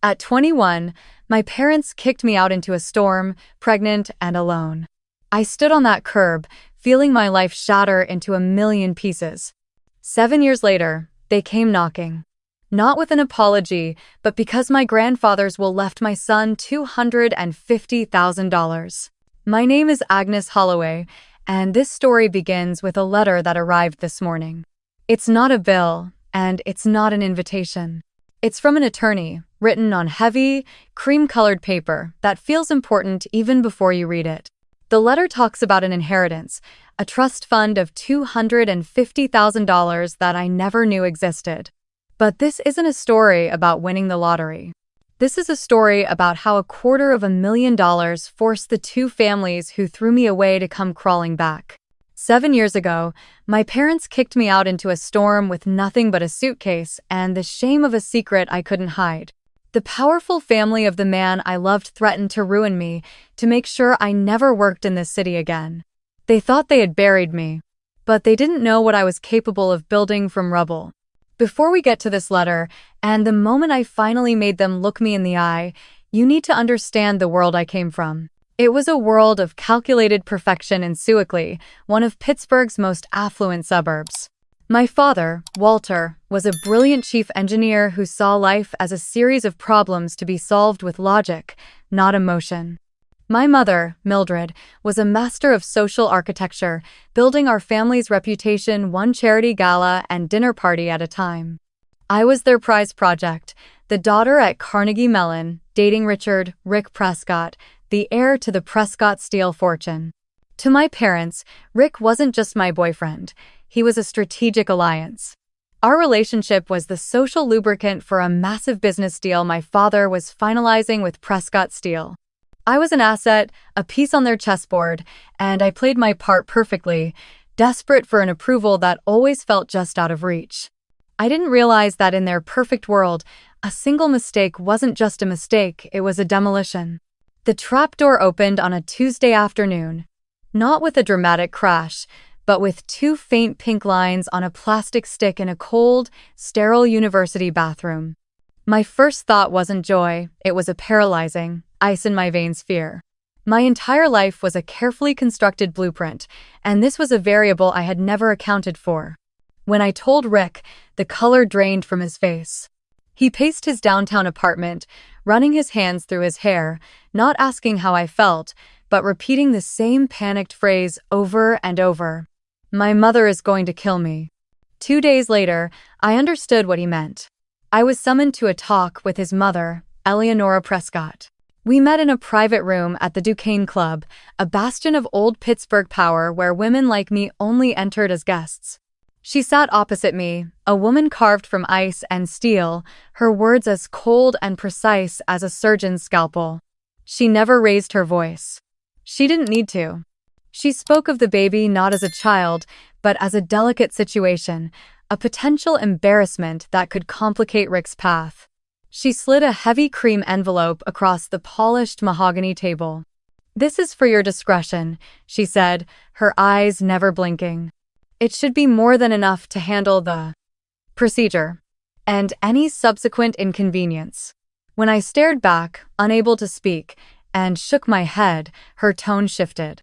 At 21, my parents kicked me out into a storm, pregnant and alone. I stood on that curb, feeling my life shatter into a million pieces. 7 years later, they came knocking. Not with an apology, but because my grandfather's will left my son $250,000. My name is Agnes Holloway, and this story begins with a letter that arrived this morning. It's not a bill, and it's not an invitation. It's from an attorney, written on heavy, cream-colored paper that feels important even before you read it. The letter talks about an inheritance, a trust fund of $250,000 that I never knew existed. But this isn't a story about winning the lottery. This is a story about how $250,000 forced the two families who threw me away to come crawling back. 7 years ago, my parents kicked me out into a storm with nothing but a suitcase and the shame of a secret I couldn't hide. The powerful family of the man I loved threatened to ruin me to make sure I never worked in this city again. They thought they had buried me, but they didn't know what I was capable of building from rubble. Before we get to this letter, and the moment I finally made them look me in the eye, you need to understand the world I came from. It was a world of calculated perfection in Sewickley, one of Pittsburgh's most affluent suburbs. My father, Walter, was a brilliant chief engineer who saw life as a series of problems to be solved with logic, not emotion. My mother, Mildred, was a master of social architecture, building our family's reputation one charity gala and dinner party at a time. I was their prize project, the daughter at Carnegie Mellon, dating Rick Prescott, the heir to the Prescott steel fortune. To my parents, Rick wasn't just my boyfriend. He was a strategic alliance. Our relationship was the social lubricant for a massive business deal my father was finalizing with Prescott Steel. I was an asset, a piece on their chessboard, and I played my part perfectly, desperate for an approval that always felt just out of reach. I didn't realize that in their perfect world, a single mistake wasn't just a mistake, it was a demolition. The trapdoor opened on a Tuesday afternoon, not with a dramatic crash, but with two faint pink lines on a plastic stick in a cold, sterile university bathroom. My first thought wasn't joy, it was a paralyzing, ice-in-my-veins fear. My entire life was a carefully constructed blueprint, and this was a variable I had never accounted for. When I told Rick, the color drained from his face. He paced his downtown apartment, running his hands through his hair, not asking how I felt, but repeating the same panicked phrase over and over. My mother is going to kill me. 2 days later, I understood what he meant. I was summoned to a talk with his mother, Eleanora Prescott. We met in a private room at the Duquesne Club, a bastion of old Pittsburgh power where women like me only entered as guests. She sat opposite me, a woman carved from ice and steel, her words as cold and precise as a surgeon's scalpel. She never raised her voice. She didn't need to. She spoke of the baby not as a child, but as a delicate situation, a potential embarrassment that could complicate Rick's path. She slid a heavy cream envelope across the polished mahogany table. "This is for your discretion," she said, her eyes never blinking. "It should be more than enough to handle the procedure and any subsequent inconvenience." When I stared back, unable to speak, and shook my head, her tone shifted.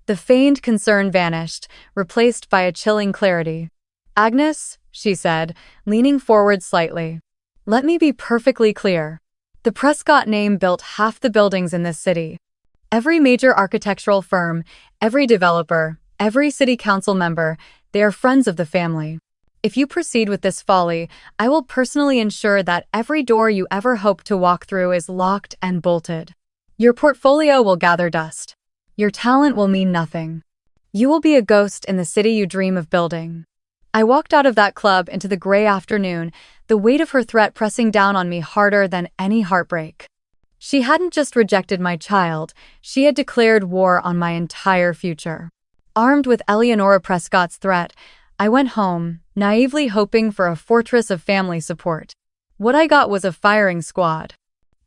The feigned concern vanished, replaced by a chilling clarity. "Agnes," she said, leaning forward slightly, "let me be perfectly clear. The Prescott name built half the buildings in this city. Every major architectural firm, every developer, every city council member, they are friends of the family. If you proceed with this folly, I will personally ensure that every door you ever hope to walk through is locked and bolted. Your portfolio will gather dust. Your talent will mean nothing. You will be a ghost in the city you dream of building." I walked out of that club into the gray afternoon, the weight of her threat pressing down on me harder than any heartbreak. She hadn't just rejected my child, she had declared war on my entire future. Armed with Eleanora Prescott's threat, I went home, naively hoping for a fortress of family support. What I got was a firing squad.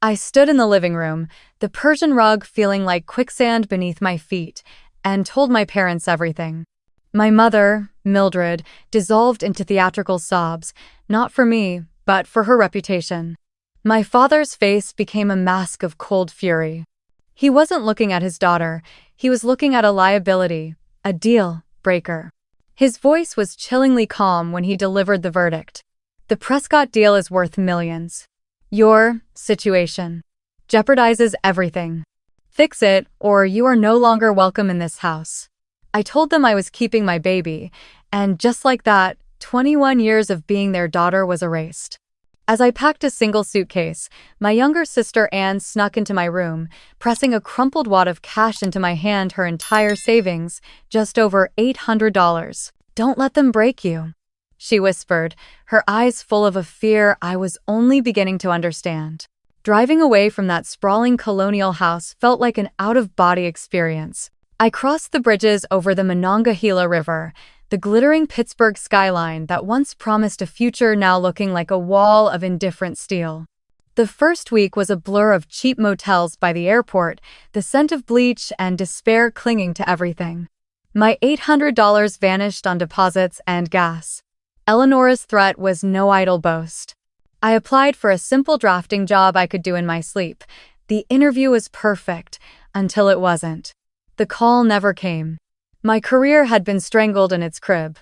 I stood in the living room, the Persian rug feeling like quicksand beneath my feet, and told my parents everything. My mother, Mildred, dissolved into theatrical sobs, not for me, but for her reputation. My father's face became a mask of cold fury. He wasn't looking at his daughter, he was looking at a liability, a deal breaker. His voice was chillingly calm when he delivered the verdict. The Prescott deal is worth millions. Your situation jeopardizes everything. Fix it, or you are no longer welcome in this house. I told them I was keeping my baby, and just like that, 21 years of being their daughter was erased. As I packed a single suitcase, my younger sister Anne snuck into my room, pressing a crumpled wad of cash into my hand, her entire savings, just over $800. "Don't let them break you," she whispered, her eyes full of a fear I was only beginning to understand. Driving away from that sprawling colonial house felt like an out-of-body experience. I crossed the bridges over the Monongahela River, the glittering Pittsburgh skyline that once promised a future now looking like a wall of indifferent steel. The first week was a blur of cheap motels by the airport, the scent of bleach and despair clinging to everything. My $800 vanished on deposits and gas. Eleanor's threat was no idle boast. I applied for a simple drafting job I could do in my sleep. The interview was perfect, until it wasn't. The call never came. My career had been strangled in its crib.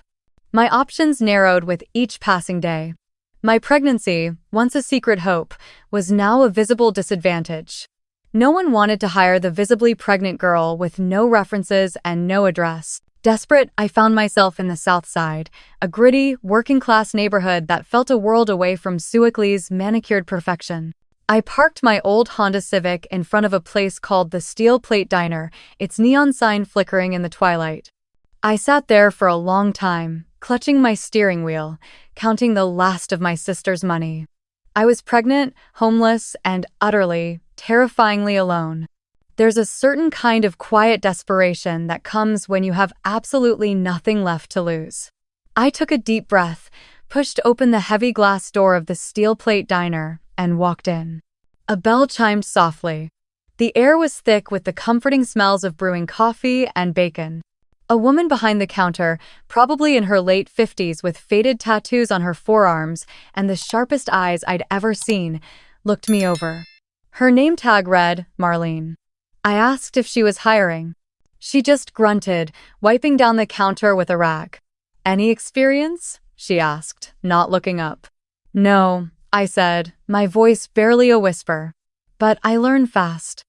My options narrowed with each passing day. My pregnancy, once a secret hope, was now a visible disadvantage. No one wanted to hire the visibly pregnant girl with no references and no address. Desperate, I found myself in the South Side, a gritty, working-class neighborhood that felt a world away from Sewickley's manicured perfection. I parked my old Honda Civic in front of a place called the Steel Plate Diner, its neon sign flickering in the twilight. I sat there for a long time, clutching my steering wheel, counting the last of my sister's money. I was pregnant, homeless, and utterly, terrifyingly alone. There's a certain kind of quiet desperation that comes when you have absolutely nothing left to lose. I took a deep breath, pushed open the heavy glass door of the Steel Plate Diner, and walked in. A bell chimed softly. The air was thick with the comforting smells of brewing coffee and bacon. A woman behind the counter, probably in her late 50s with faded tattoos on her forearms and the sharpest eyes I'd ever seen, looked me over. Her name tag read, Marlene. I asked if she was hiring. She just grunted, wiping down the counter with a rag. "Any experience?" she asked, not looking up. "No," I said, my voice barely a whisper. "But I learn fast.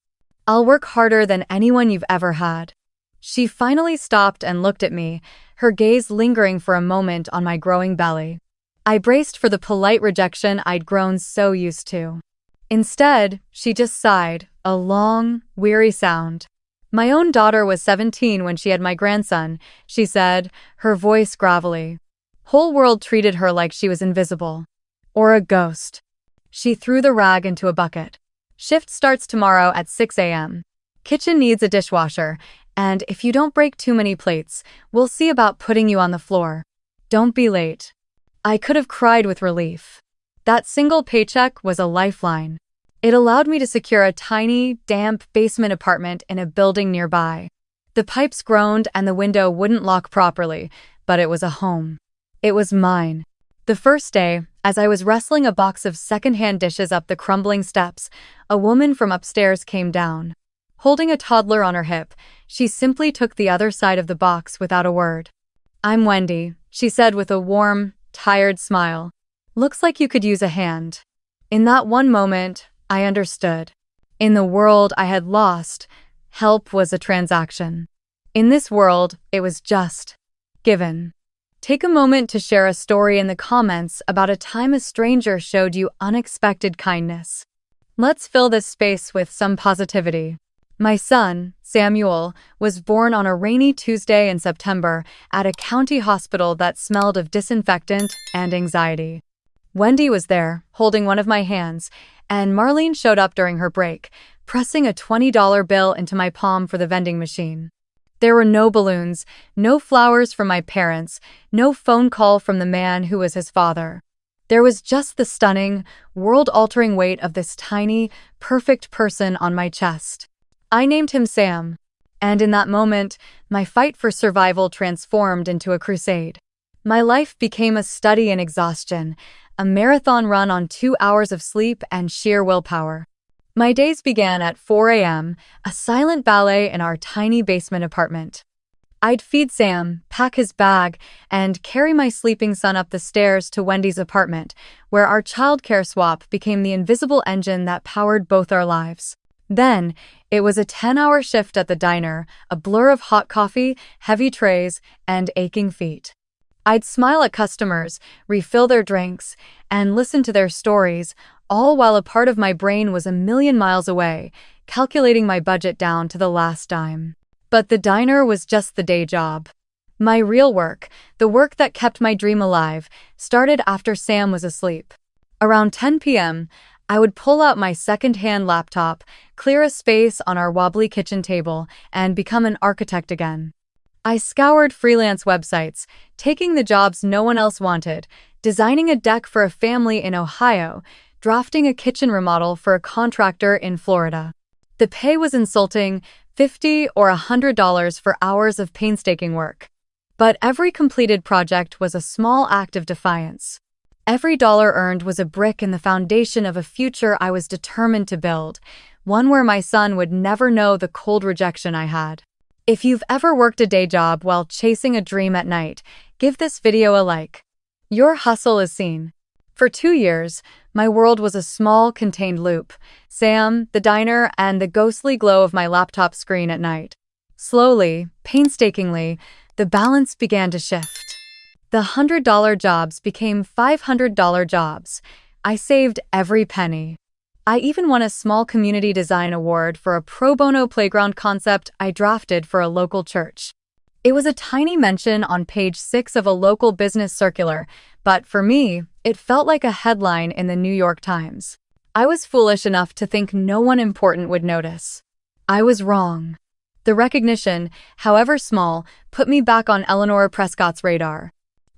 I'll work harder than anyone you've ever had." She finally stopped and looked at me, her gaze lingering for a moment on my growing belly. I braced for the polite rejection I'd grown so used to. Instead, she just sighed, a long, weary sound. "My own daughter was 17 when she had my grandson," she said, her voice gravelly. "Whole world treated her like she was invisible. Or a ghost." She threw the rag into a bucket. "Shift starts tomorrow at 6 a.m. Kitchen needs a dishwasher, and if you don't break too many plates, we'll see about putting you on the floor. Don't be late." I could have cried with relief. That single paycheck was a lifeline. It allowed me to secure a tiny, damp basement apartment in a building nearby. The pipes groaned and the window wouldn't lock properly, but it was a home. It was mine. The first day, as I was wrestling a box of secondhand dishes up the crumbling steps, a woman from upstairs came down. Holding a toddler on her hip, she simply took the other side of the box without a word. "I'm Wendy," she said with a warm, tired smile. "Looks like you could use a hand." In that one moment, I understood. In the world I had lost, help was a transaction. In this world, it was just given. Take a moment to share a story in the comments about a time a stranger showed you unexpected kindness. Let's fill this space with some positivity. My son, Samuel, was born on a rainy Tuesday in September at a county hospital that smelled of disinfectant and anxiety. Wendy was there, holding one of my hands, and Marlene showed up during her break, pressing a $20 bill into my palm for the vending machine. There were no balloons, no flowers from my parents, no phone call from the man who was his father. There was just the stunning, world-altering weight of this tiny, perfect person on my chest. I named him Sam, and in that moment, my fight for survival transformed into a crusade. My life became a study in exhaustion, a marathon run on 2 hours of sleep and sheer willpower. My days began at 4 a.m., a silent ballet in our tiny basement apartment. I'd feed Sam, pack his bag, and carry my sleeping son up the stairs to Wendy's apartment, where our childcare swap became the invisible engine that powered both our lives. Then, it was a 10-hour shift at the diner, a blur of hot coffee, heavy trays, and aching feet. I'd smile at customers, refill their drinks, and listen to their stories, all while a part of my brain was a million miles away, calculating my budget down to the last dime. But the diner was just the day job. My real work, the work that kept my dream alive, started after Sam was asleep. Around 10 p.m., I would pull out my second-hand laptop, clear a space on our wobbly kitchen table, and become an architect again. I scoured freelance websites, taking the jobs no one else wanted, designing a deck for a family in Ohio, drafting a kitchen remodel for a contractor in Florida. The pay was insulting, $50 or $100 for hours of painstaking work. But every completed project was a small act of defiance. Every dollar earned was a brick in the foundation of a future I was determined to build, one where my son would never know the cold rejection I had. If you've ever worked a day job while chasing a dream at night, give this video a like. Your hustle is seen. For 2 years, my world was a small, contained loop: Sam, the diner, and the ghostly glow of my laptop screen at night. Slowly, painstakingly, the balance began to shift. The $100 jobs became $500 jobs. I saved every penny. I even won a small community design award for a pro bono playground concept I drafted for a local church. It was a tiny mention on page 6 of a local business circular, but for me, it felt like a headline in the New York Times. I was foolish enough to think no one important would notice. I was wrong. The recognition, however small, put me back on Eleanor Prescott's radar.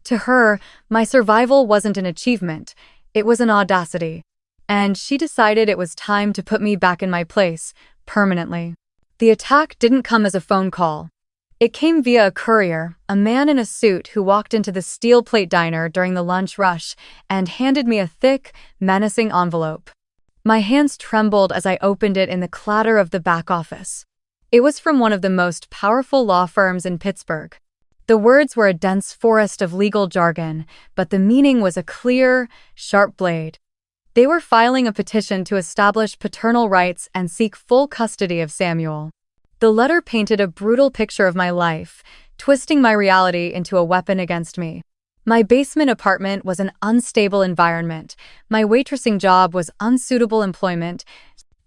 To her, my survival wasn't an achievement, it was an audacity. And she decided it was time to put me back in my place, permanently. The attack didn't come as a phone call. It came via a courier, a man in a suit who walked into the steel plate diner during the lunch rush and handed me a thick, menacing envelope. My hands trembled as I opened it in the clatter of the back office. It was from one of the most powerful law firms in Pittsburgh. The words were a dense forest of legal jargon, but the meaning was a clear, sharp blade. They were filing a petition to establish paternal rights and seek full custody of Samuel. The letter painted a brutal picture of my life, twisting my reality into a weapon against me. My basement apartment was an unstable environment, my waitressing job was unsuitable employment,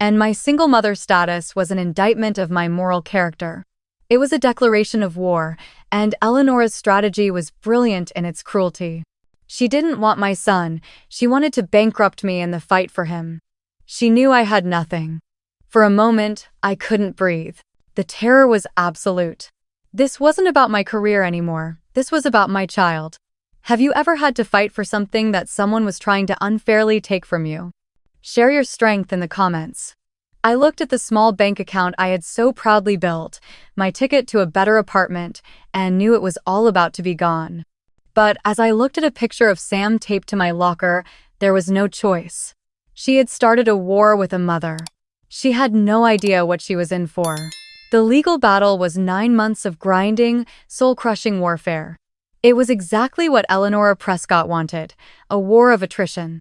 and my single mother status was an indictment of my moral character. It was a declaration of war, and Eleanor's strategy was brilliant in its cruelty. She didn't want my son, she wanted to bankrupt me in the fight for him. She knew I had nothing. For a moment, I couldn't breathe. The terror was absolute. This wasn't about my career anymore, this was about my child. Have you ever had to fight for something that someone was trying to unfairly take from you? Share your strength in the comments. I looked at the small bank account I had so proudly built, my ticket to a better apartment, and knew it was all about to be gone. But as I looked at a picture of Sam taped to my locker, there was no choice. She had started a war with a mother. She had no idea what she was in for. The legal battle was 9 months of grinding, soul-crushing warfare. It was exactly what Eleanor Prescott wanted, a war of attrition.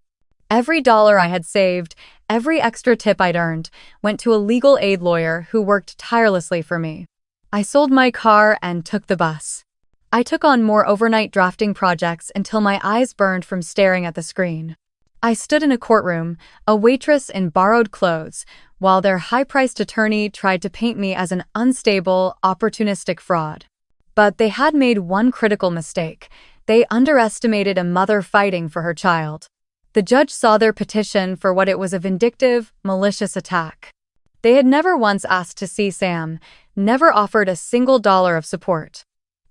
Every dollar I had saved, every extra tip I'd earned, went to a legal aid lawyer who worked tirelessly for me. I sold my car and took the bus. I took on more overnight drafting projects until my eyes burned from staring at the screen. I stood in a courtroom, a waitress in borrowed clothes, while their high-priced attorney tried to paint me as an unstable, opportunistic fraud. But they had made one critical mistake. They underestimated a mother fighting for her child. The judge saw their petition for what it was: a vindictive, malicious attack. They had never once asked to see Sam, never offered a single dollar of support.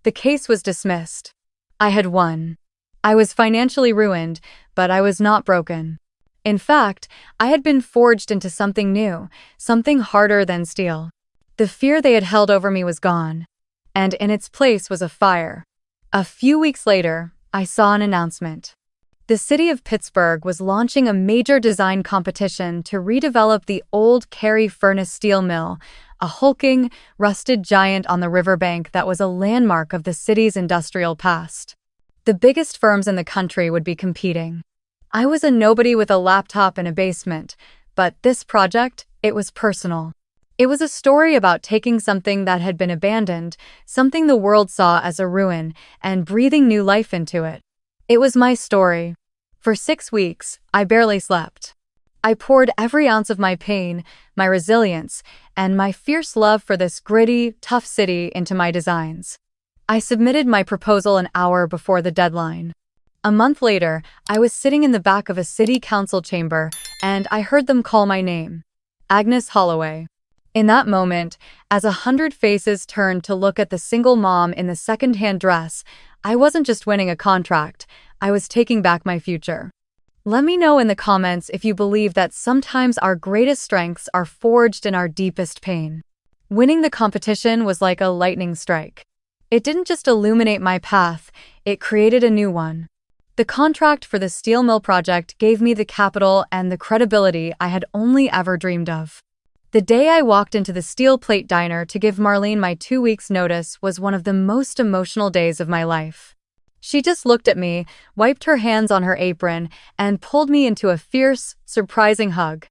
The case was dismissed. I had won. I was financially ruined, but I was not broken. In fact, I had been forged into something new, something harder than steel. The fear they had held over me was gone, and in its place was a fire. A few weeks later, I saw an announcement. The city of Pittsburgh was launching a major design competition to redevelop the old Carey Furnace steel mill, a hulking, rusted giant on the riverbank that was a landmark of the city's industrial past. The biggest firms in the country would be competing. I was a nobody with a laptop in a basement, but this project, it was personal. It was a story about taking something that had been abandoned, something the world saw as a ruin, and breathing new life into it. It was my story. For 6 weeks, I barely slept. I poured every ounce of my pain, my resilience, and my fierce love for this gritty, tough city into my designs. I submitted my proposal an hour before the deadline. A month later, I was sitting in the back of a city council chamber, and I heard them call my name. Agnes Holloway. In that moment, as 100 faces turned to look at the single mom in the second-hand dress, I wasn't just winning a contract, I was taking back my future. Let me know in the comments if you believe that sometimes our greatest strengths are forged in our deepest pain. Winning the competition was like a lightning strike. It didn't just illuminate my path, it created a new one. The contract for the steel mill project gave me the capital and the credibility I had only ever dreamed of. The day I walked into the steel plate diner to give Marlene my 2 weeks' notice was one of the most emotional days of my life. She just looked at me, wiped her hands on her apron, and pulled me into a fierce, surprising hug.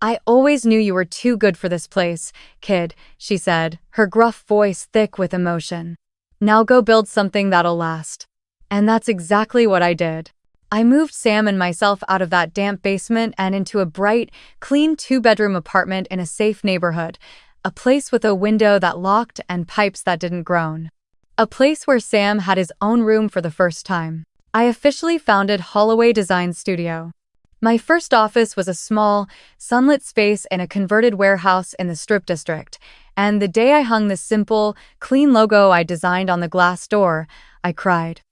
"I always knew you were too good for this place, kid," she said, her gruff voice thick with emotion. "Now go build something that'll last." And that's exactly what I did. I moved Sam and myself out of that damp basement and into a bright, clean 2-bedroom apartment in a safe neighborhood, a place with a window that locked and pipes that didn't groan. A place where Sam had his own room for the first time. I officially founded Holloway Design Studio. My first office was a small, sunlit space in a converted warehouse in the Strip District, and the day I hung the simple, clean logo I designed on the glass door, I cried.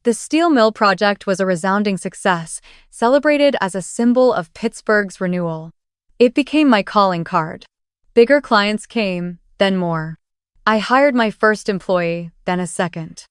The steel mill project was a resounding success, celebrated as a symbol of Pittsburgh's renewal. It became my calling card. Bigger clients came, then more. I hired my first employee, then a second.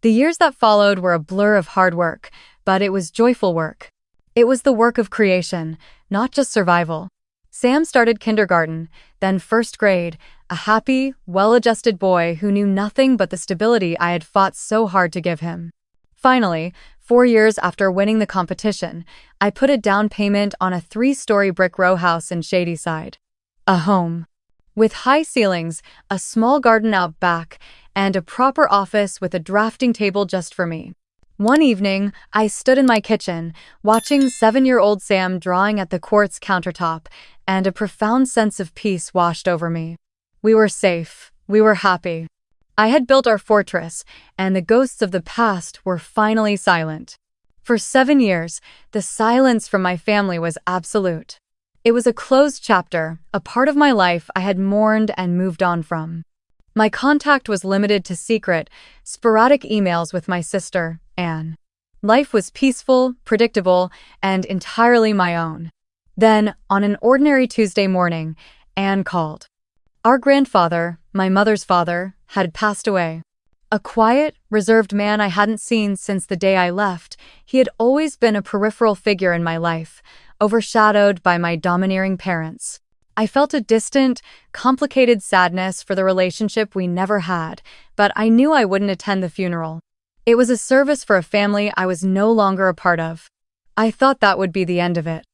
The years that followed were a blur of hard work, but it was joyful work. It was the work of creation, not just survival. Sam started kindergarten, then first grade, a happy, well-adjusted boy who knew nothing but the stability I had fought so hard to give him. Finally, 4 years after winning the competition, I put a down payment on a 3-story brick row house in Shadyside. A home. With high ceilings, a small garden out back, and a proper office with a drafting table just for me. One evening, I stood in my kitchen, watching 7-year-old Sam drawing at the quartz countertop, and a profound sense of peace washed over me. We were safe. We were happy. I had built our fortress, and the ghosts of the past were finally silent. For 7 years, the silence from my family was absolute. It was a closed chapter, a part of my life I had mourned and moved on from. My contact was limited to secret, sporadic emails with my sister, Anne. Life was peaceful, predictable, and entirely my own. Then, on an ordinary Tuesday morning, Anne called. Our grandfather, my mother's father, had passed away. A quiet, reserved man I hadn't seen since the day I left, he had always been a peripheral figure in my life, overshadowed by my domineering parents. I felt a distant, complicated sadness for the relationship we never had, but I knew I wouldn't attend the funeral. It was a service for a family I was no longer a part of. I thought that would be the end of it.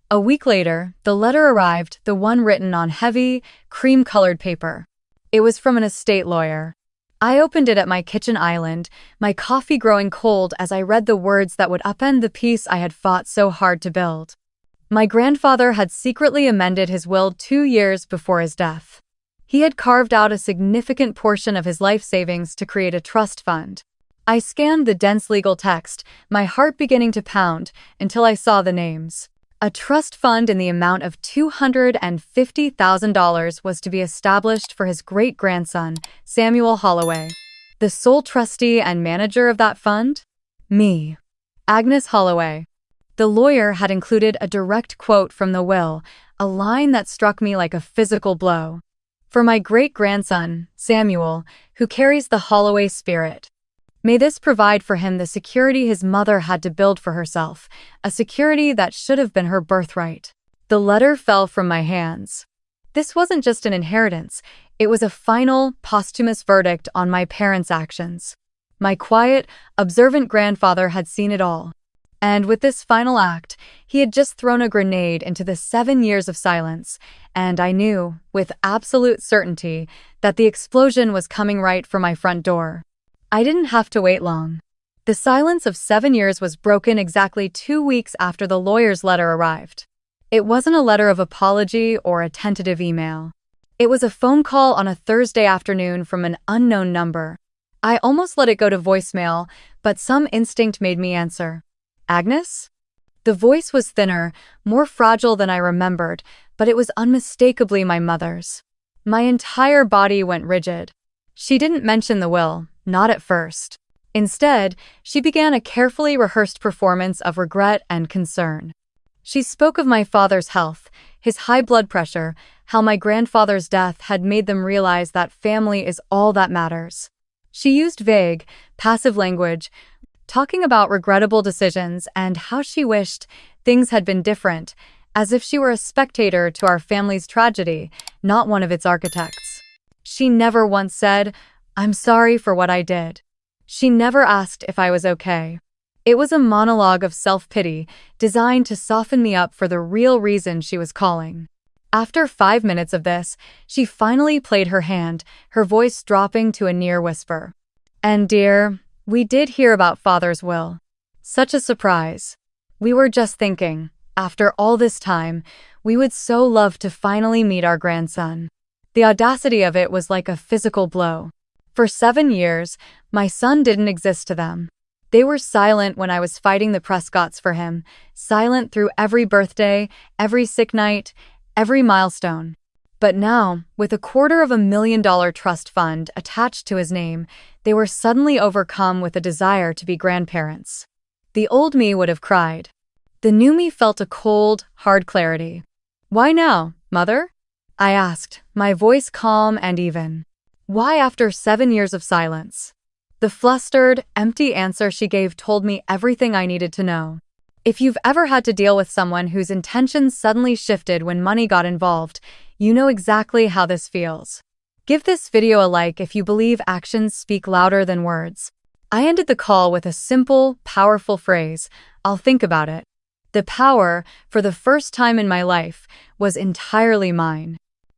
A week later, the letter arrived, the one written on heavy, cream-colored paper. It was from an estate lawyer. I opened it at my kitchen island, my coffee growing cold as I read the words that would upend the peace I had fought so hard to build. My grandfather had secretly amended his will 2 years before his death. He had carved out a significant portion of his life savings to create a trust fund. I scanned the dense legal text, my heart beginning to pound, until I saw the names. A trust fund in the amount of $250,000 was to be established for his great-grandson, Samuel Holloway. The sole trustee and manager of that fund? Me. Agnes Holloway. The lawyer had included a direct quote from the will, a line that struck me like a physical blow. For my great-grandson, Samuel, who carries the Holloway spirit. May this provide for him the security his mother had to build for herself, a security that should have been her birthright. The letter fell from my hands. This wasn't just an inheritance, it was a final, posthumous verdict on my parents' actions. My quiet, observant grandfather had seen it all. And with this final act, he had just thrown a grenade into the 7 years of silence, and I knew, with absolute certainty, that the explosion was coming right for my front door. I didn't have to wait long. The silence of 7 years was broken exactly 2 weeks after the lawyer's letter arrived. It wasn't a letter of apology or a tentative email. It was a phone call on a Thursday afternoon from an unknown number. I almost let it go to voicemail, but some instinct made me answer. Agnes? The voice was thinner, more fragile than I remembered, but it was unmistakably my mother's. My entire body went rigid. She didn't mention the will, not at first. Instead, she began a carefully rehearsed performance of regret and concern. She spoke of my father's health, his high blood pressure, how my grandfather's death had made them realize that family is all that matters. She used vague, passive language, talking about regrettable decisions and how she wished things had been different, as if she were a spectator to our family's tragedy, not one of its architects. She never once said, "I'm sorry for what I did." She never asked if I was okay. It was a monologue of self-pity, designed to soften me up for the real reason she was calling. After 5 minutes of this, she finally played her hand, her voice dropping to a near whisper. "And dear, we did hear about Father's will. Such a surprise. We were just thinking, after all this time, we would so love to finally meet our grandson." The audacity of it was like a physical blow. For 7 years, my son didn't exist to them. They were silent when I was fighting the Prescotts for him, silent through every birthday, every sick night, every milestone. But now, with $250,000 trust fund attached to his name, they were suddenly overcome with a desire to be grandparents. The old me would have cried. The new me felt a cold, hard clarity. "Why now, Mother?" I asked, my voice calm and even. "Why after 7 years of silence?" The flustered, empty answer she gave told me everything I needed to know. If you've ever had to deal with someone whose intentions suddenly shifted when money got involved, you know exactly how this feels. Give this video a like if you believe actions speak louder than words. I ended the call with a simple, powerful phrase, "I'll think about it." The power, for the first time in my life, was entirely mine.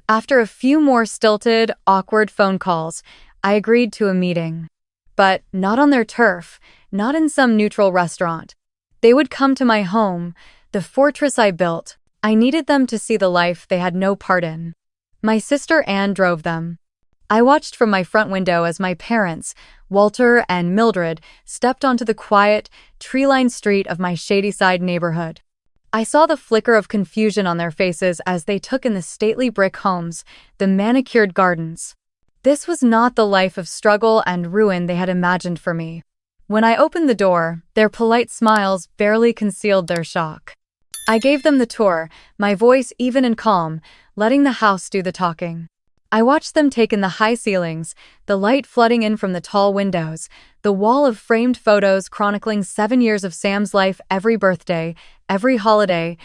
After a few more stilted, awkward phone calls, I agreed to a meeting. But not on their turf, not in some neutral restaurant. They would come to my home, the fortress I built. I needed them to see the life they had no part in. My sister Anne drove them. I watched from my front window as my parents, Walter and Mildred, stepped onto the quiet, tree-lined street of my Shadyside neighborhood. I saw the flicker of confusion on their faces as they took in the stately brick homes, the manicured gardens. This was not the life of struggle and ruin they had imagined for me. When I opened the door, their polite smiles barely concealed their shock. I gave them the tour, my voice even and calm, letting the house do the talking. I watched them take in the high ceilings, the light flooding in from the tall windows, the wall of framed photos chronicling 7 years of Sam's life, every birthday, every holiday,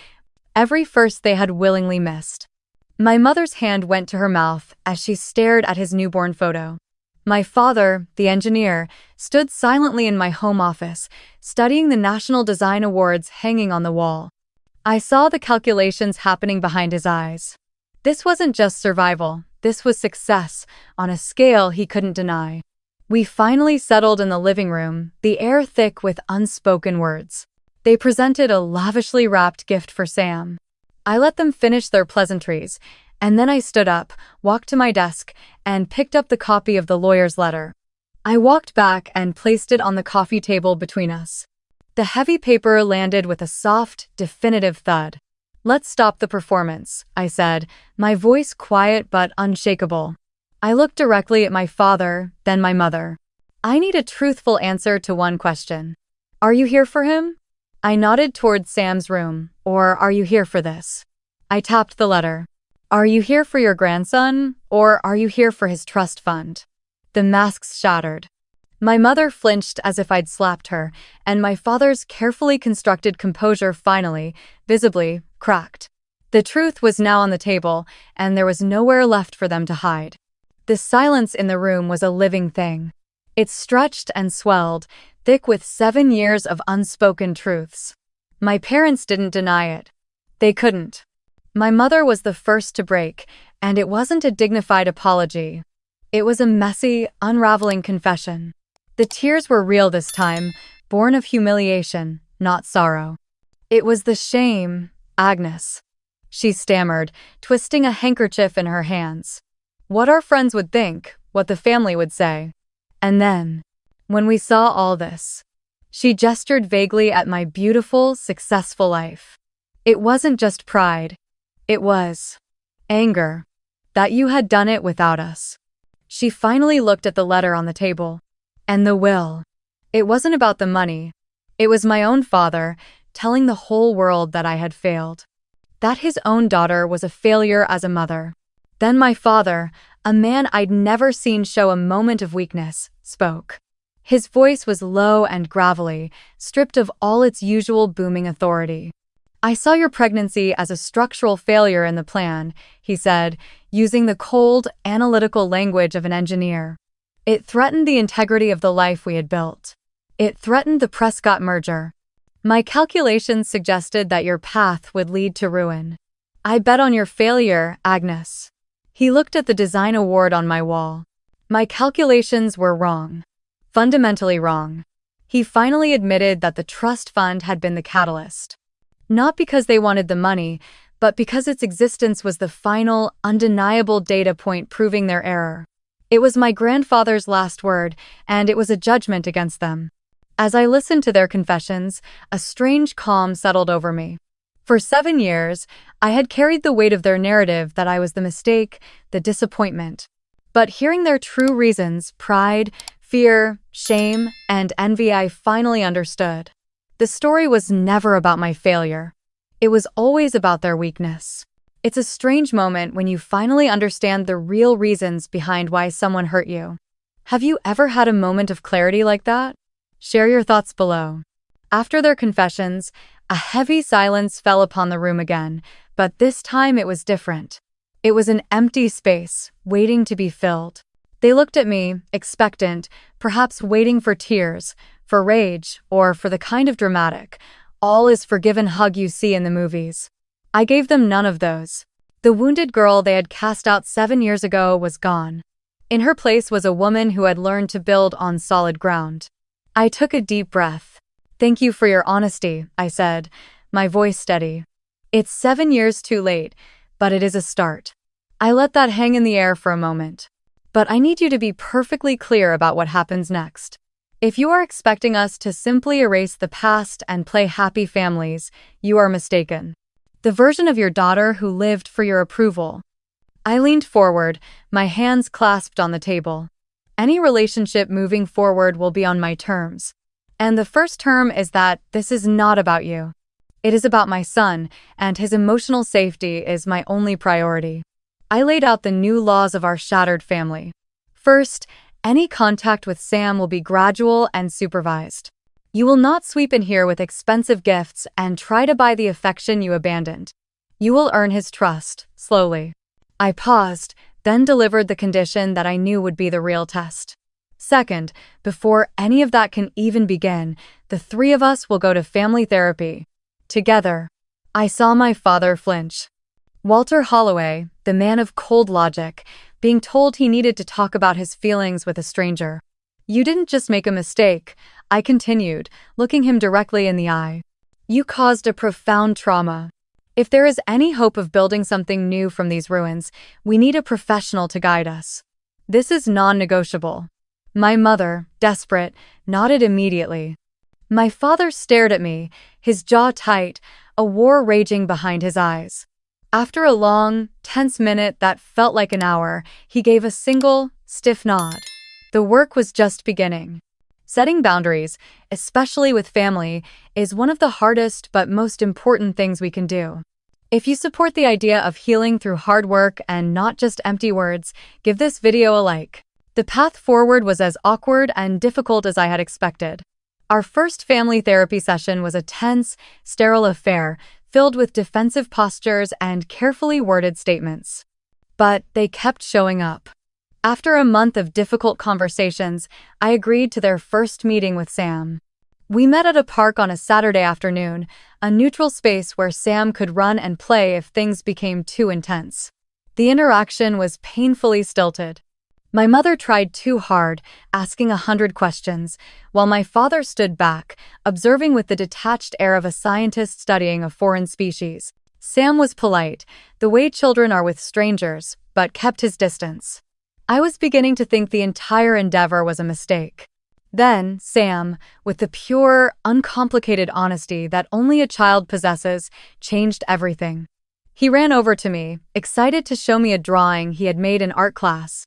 every first they had willingly missed. My mother's hand went to her mouth as she stared at his newborn photo. My father, the engineer, stood silently in my home office, studying the National Design Awards hanging on the wall. I saw the calculations happening behind his eyes. This wasn't just survival, this was success, on a scale he couldn't deny. We finally settled in the living room, the air thick with unspoken words. They presented a lavishly wrapped gift for Sam. I let them finish their pleasantries, and then I stood up, walked to my desk, and picked up the copy of the lawyer's letter. I walked back and placed it on the coffee table between us. The heavy paper landed with a soft, definitive thud. "Let's stop the performance," I said, my voice quiet but unshakable. I looked directly at my father, then my mother. "I need a truthful answer to one question. Are you here for him?" I nodded toward Sam's room. "Or are you here for this?" I tapped the letter. "Are you here for your grandson, or are you here for his trust fund?" The masks shattered. My mother flinched as if I'd slapped her, and my father's carefully constructed composure finally, visibly, cracked. The truth was now on the table, and there was nowhere left for them to hide. The silence in the room was a living thing. It stretched and swelled, thick with 7 years of unspoken truths. My parents didn't deny it. They couldn't. My mother was the first to break, and it wasn't a dignified apology. It was a messy, unraveling confession. The tears were real this time, born of humiliation, not sorrow. It was the shame, Agnes. She stammered, twisting a handkerchief in her hands. What our friends would think, what the family would say. And then, when we saw all this, she gestured vaguely at my beautiful, successful life. It wasn't just pride. It was anger. That you had done it without us. She finally looked at the letter on the table. And the will. It wasn't about the money. It was my own father, telling the whole world that I had failed. That his own daughter was a failure as a mother. Then my father, a man I'd never seen show a moment of weakness, spoke. His voice was low and gravelly, stripped of all its usual booming authority. I saw your pregnancy as a structural failure in the plan, he said, using the cold, analytical language of an engineer. It threatened the integrity of the life we had built. It threatened the Prescott merger. My calculations suggested that your path would lead to ruin. I bet on your failure, Agnes. He looked at the design award on my wall. My calculations were wrong. Fundamentally wrong. He finally admitted that the trust fund had been the catalyst. Not because they wanted the money, but because its existence was the final, undeniable data point proving their error. It was my grandfather's last word, and it was a judgment against them. As I listened to their confessions, a strange calm settled over me. For 7 years, I had carried the weight of their narrative that I was the mistake, the disappointment. But hearing their true reasons, pride, fear, shame, and envy, I finally understood. The story was never about my failure. It was always about their weakness. It's a strange moment when you finally understand the real reasons behind why someone hurt you. Have you ever had a moment of clarity like that? Share your thoughts below. After their confessions, a heavy silence fell upon the room again, but this time it was different. It was an empty space, waiting to be filled. They looked at me, expectant, perhaps waiting for tears, for rage, or for the kind of dramatic, all-is-forgiven hug you see in the movies. I gave them none of those. The wounded girl they had cast out 7 years ago was gone. In her place was a woman who had learned to build on solid ground. I took a deep breath. Thank you for your honesty, I said, my voice steady. It's 7 years too late, but it is a start. I let that hang in the air for a moment. But I need you to be perfectly clear about what happens next. If you are expecting us to simply erase the past and play happy families, you are mistaken. The version of your daughter who lived for your approval. I leaned forward, my hands clasped on the table. Any relationship moving forward will be on my terms. And the first term is that this is not about you. It is about my son, and his emotional safety is my only priority. I laid out the new laws of our shattered family. First, any contact with Sam will be gradual and supervised. You will not sweep in here with expensive gifts and try to buy the affection you abandoned. You will earn his trust, slowly. I paused, then delivered the condition that I knew would be the real test. Second, before any of that can even begin, the 3 of us will go to family therapy. Together. I saw my father flinch. Walter Holloway, the man of cold logic, being told he needed to talk about his feelings with a stranger. You didn't just make a mistake, I continued, looking him directly in the eye. You caused a profound trauma. If there is any hope of building something new from these ruins, we need a professional to guide us. This is non-negotiable. My mother, desperate, nodded immediately. My father stared at me, his jaw tight, a war raging behind his eyes. After a long, tense minute that felt like an hour, he gave a single, stiff nod. The work was just beginning. Setting boundaries, especially with family, is one of the hardest but most important things we can do. If you support the idea of healing through hard work and not just empty words, give this video a like. The path forward was as awkward and difficult as I had expected. Our first family therapy session was a tense, sterile affair filled with defensive postures and carefully worded statements. But they kept showing up. After a month of difficult conversations, I agreed to their first meeting with Sam. We met at a park on a Saturday afternoon, a neutral space where Sam could run and play if things became too intense. The interaction was painfully stilted. My mother tried too hard, asking 100 questions, while my father stood back, observing with the detached air of a scientist studying a foreign species. Sam was polite, the way children are with strangers, but kept his distance. I was beginning to think the entire endeavor was a mistake. Then, Sam, with the pure, uncomplicated honesty that only a child possesses, changed everything. He ran over to me, excited to show me a drawing he had made in art class.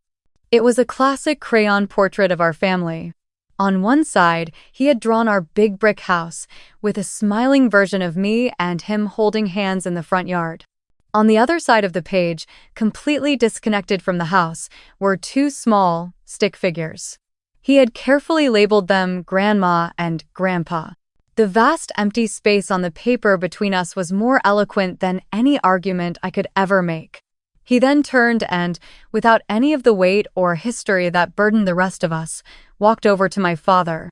It was a classic crayon portrait of our family. On one side, he had drawn our big brick house, with a smiling version of me and him holding hands in the front yard. On the other side of the page, completely disconnected from the house, were two small, stick figures. He had carefully labeled them Grandma and Grandpa. The vast empty space on the paper between us was more eloquent than any argument I could ever make. He then turned and, without any of the weight or history that burdened the rest of us, walked over to my father.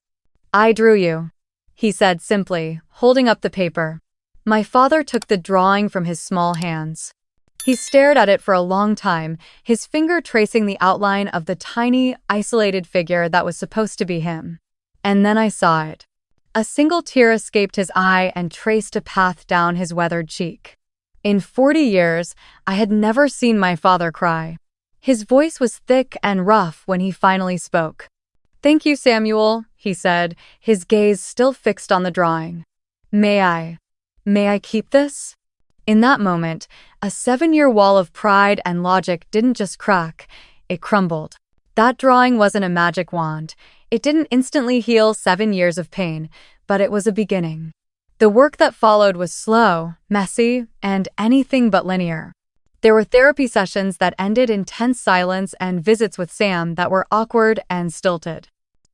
"I drew you," he said simply, holding up the paper. My father took the drawing from his small hands. He stared at it for a long time, his finger tracing the outline of the tiny, isolated figure that was supposed to be him. And then I saw it. A single tear escaped his eye and traced a path down his weathered cheek. In 40 years, I had never seen my father cry. His voice was thick and rough when he finally spoke. "Thank you, Samuel," he said, his gaze still fixed on the drawing. May I keep this?" In that moment, a 7-year wall of pride and logic didn't just crack, it crumbled. That drawing wasn't a magic wand. It didn't instantly heal 7 years of pain, but it was a beginning. The work that followed was slow, messy, and anything but linear. There were therapy sessions that ended in tense silence and visits with Sam that were awkward and stilted.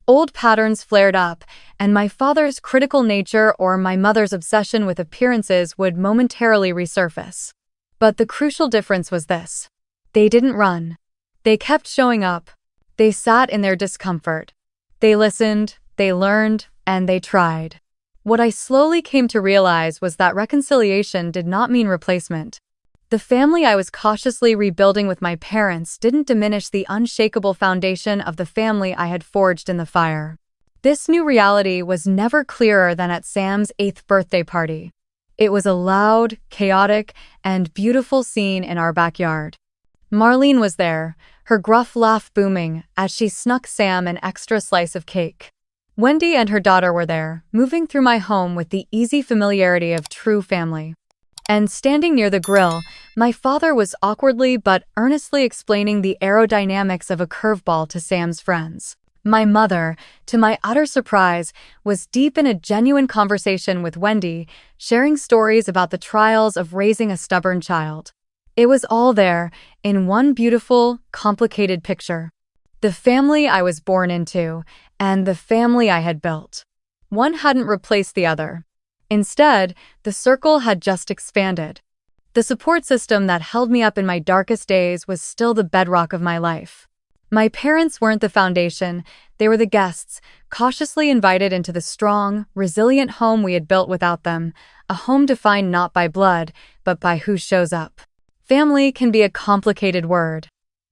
Old patterns flared up, and my father's critical nature or my mother's obsession with appearances would momentarily resurface. But the crucial difference was this. They didn't run. They kept showing up. They sat in their discomfort. They listened, they learned, and they tried. What I slowly came to realize was that reconciliation did not mean replacement. The family I was cautiously rebuilding with my parents didn't diminish the unshakable foundation of the family I had forged in the fire. This new reality was never clearer than at Sam's 8th birthday party. It was a loud, chaotic, and beautiful scene in our backyard. Marlene was there, her gruff laugh booming as she snuck Sam an extra slice of cake. Wendy and her daughter were there, moving through my home with the easy familiarity of true family. And standing near the grill, my father was awkwardly but earnestly explaining the aerodynamics of a curveball to Sam's friends. My mother, to my utter surprise, was deep in a genuine conversation with Wendy, sharing stories about the trials of raising a stubborn child. It was all there, in one beautiful, complicated picture. The family I was born into, and the family I had built. One hadn't replaced the other. Instead, the circle had just expanded. The support system that held me up in my darkest days was still the bedrock of my life. My parents weren't the foundation, they were the guests, cautiously invited into the strong, resilient home we had built without them, a home defined not by blood, but by who shows up. Family can be a complicated word.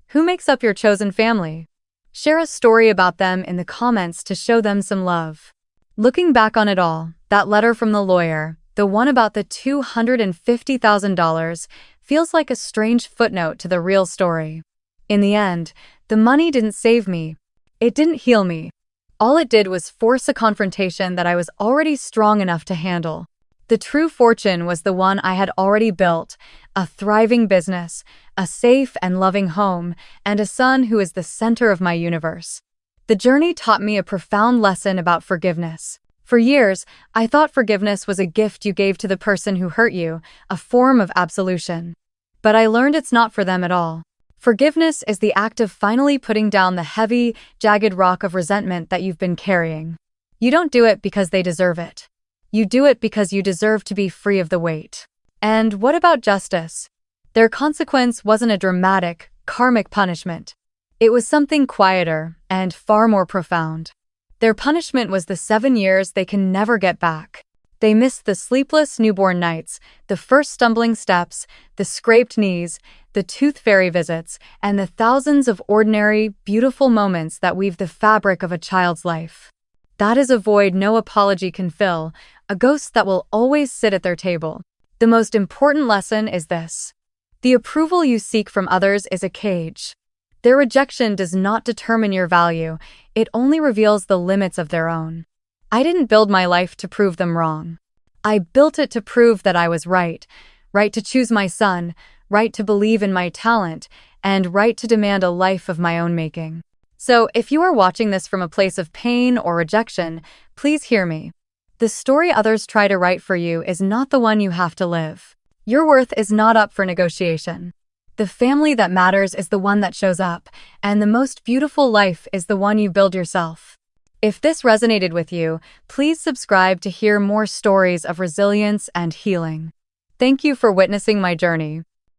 Who makes up your chosen family? Share a story about them in the comments to show them some love. Looking back on it all, that letter from the lawyer, the one about the $250,000, feels like a strange footnote to the real story. In the end, the money didn't save me. It didn't heal me. All it did was force a confrontation that I was already strong enough to handle. The true fortune was the one I had already built, a thriving business, a safe and loving home, and a son who is the center of my universe. The journey taught me a profound lesson about forgiveness. For years, I thought forgiveness was a gift you gave to the person who hurt you, a form of absolution. But I learned it's not for them at all. Forgiveness is the act of finally putting down the heavy, jagged rock of resentment that you've been carrying. You don't do it because they deserve it. You do it because you deserve to be free of the weight. And what about justice? Their consequence wasn't a dramatic, karmic punishment. It was something quieter and far more profound. Their punishment was the 7 years they can never get back. They missed the sleepless newborn nights, the first stumbling steps, the scraped knees, the tooth fairy visits, and the thousands of ordinary, beautiful moments that weave the fabric of a child's life. That is a void no apology can fill, a ghost that will always sit at their table. The most important lesson is this: the approval you seek from others is a cage. Their rejection does not determine your value, it only reveals the limits of their own. I didn't build my life to prove them wrong. I built it to prove that I was right to choose my son, right to believe in my talent, and right to demand a life of my own making. So, if you are watching this from a place of pain or rejection, please hear me. The story others try to write for you is not the one you have to live. Your worth is not up for negotiation. The family that matters is the one that shows up, and the most beautiful life is the one you build yourself. If this resonated with you, please subscribe to hear more stories of resilience and healing. Thank you for witnessing my journey.